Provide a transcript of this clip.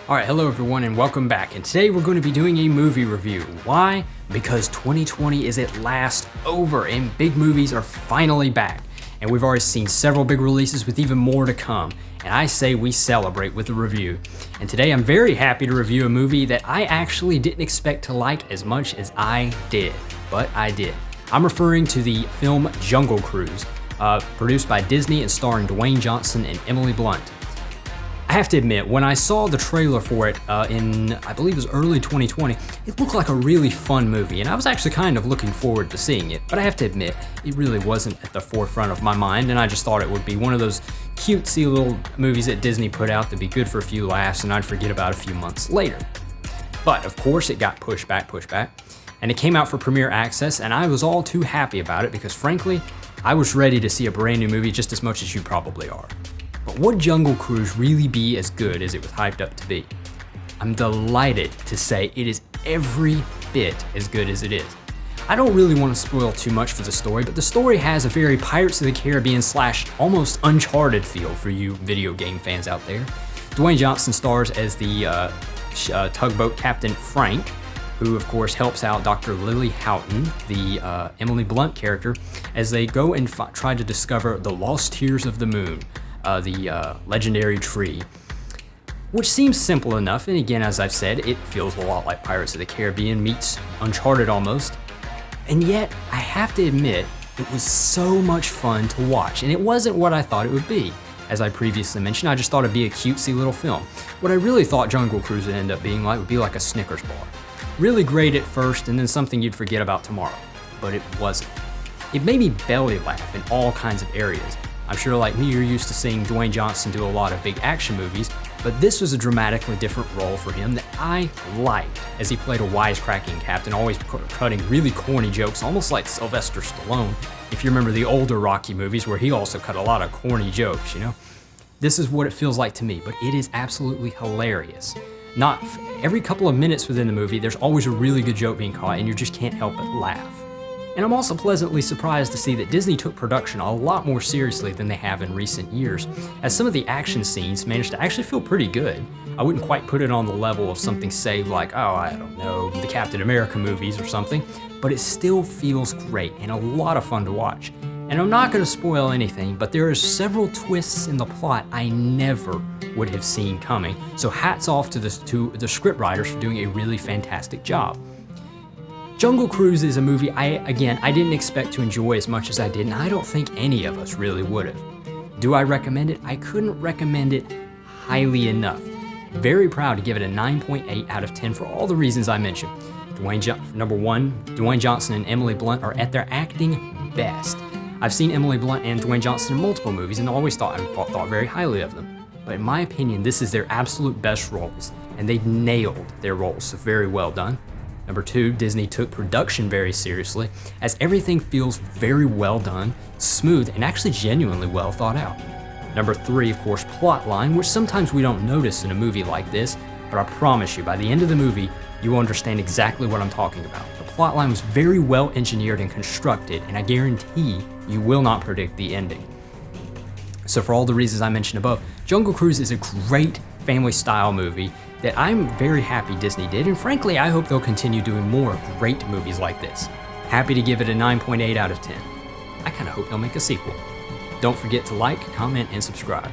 Alright, hello everyone and welcome back, and today we're going to be doing a movie review. Why? Because 2020 is at last over and big movies are finally back. And we've already seen several big releases with even more to come. And I say we celebrate with a review. And today I'm very happy to review a movie that I actually didn't expect to like as much as I did. But I did. I'm referring to the film Jungle Cruise, produced by Disney and starring Dwayne Johnson and Emily Blunt. I have to admit, when I saw the trailer for it in, I believe it was early 2020, it looked like a really fun movie, and I was actually kind of looking forward to seeing it. But I have to admit, it really wasn't at the forefront of my mind, and I just thought it would be one of those cutesy little movies that Disney put out that'd be good for a few laughs, and I'd forget about a few months later. But of course, it got pushed back, and it came out for premiere access, and I was all too happy about it because, frankly, I was ready to see a brand new movie just as much as you probably are. But would Jungle Cruise really be as good as it was hyped up to be? I'm delighted to say it is every bit as good as it is. I don't really want to spoil too much for the story, but the story has a very Pirates of the Caribbean / almost Uncharted feel for you video game fans out there. Dwayne Johnson stars as the tugboat captain Frank, who of course helps out Dr. Lily Houghton, the Emily Blunt character, as they go and try to discover the lost tears of the moon. The legendary tree, which seems simple enough, and again, as I've said, it feels a lot like Pirates of the Caribbean meets Uncharted almost, and yet I have to admit it was so much fun to watch, and it wasn't what I thought it would be. As I previously mentioned, I just thought it'd be a cutesy little film. What I really thought Jungle Cruise would end up being like would be like a Snickers bar. Really great at first, and then something you'd forget about tomorrow, but it wasn't. It made me belly laugh in all kinds of areas. I'm sure like me, you're used to seeing Dwayne Johnson do a lot of big action movies, but this was a dramatically different role for him that I liked, as he played a wisecracking captain, always cutting really corny jokes, almost like Sylvester Stallone, if you remember the older Rocky movies where he also cut a lot of corny jokes, you know? This is what it feels like to me, but it is absolutely hilarious. Not every couple of minutes within the movie, there's always a really good joke being caught, and you just can't help but laugh. And I'm also pleasantly surprised to see that Disney took production a lot more seriously than they have in recent years, as some of the action scenes managed to actually feel pretty good. I wouldn't quite put it on the level of something, say, like, oh, I don't know, the Captain America movies or something, but it still feels great and a lot of fun to watch. And I'm not going to spoil anything, but there are several twists in the plot I never would have seen coming, so hats off to the scriptwriters for doing a really fantastic job. Jungle Cruise is a movie I didn't expect to enjoy as much as I did, and I don't think any of us really would have. Do I recommend it? I couldn't recommend it highly enough. Very proud to give it a 9.8 out of 10 for all the reasons I mentioned. Number one, Dwayne Johnson and Emily Blunt are at their acting best. I've seen Emily Blunt and Dwayne Johnson in multiple movies and always thought very highly of them. But in my opinion, this is their absolute best roles, and they nailed their roles, so very well done. Number two, Disney took production very seriously, as everything feels very well done, smooth, and actually genuinely well thought out. Number three, of course, plot line, which sometimes we don't notice in a movie like this, but I promise you, by the end of the movie, you will understand exactly what I'm talking about. The plot line was very well engineered and constructed, and I guarantee you will not predict the ending. So for all the reasons I mentioned above, Jungle Cruise is a great family-style movie that I'm very happy Disney did, and frankly, I hope they'll continue doing more great movies like this. Happy to give it a 9.8 out of 10. I kind of hope they'll make a sequel. Don't forget to like, comment, and subscribe.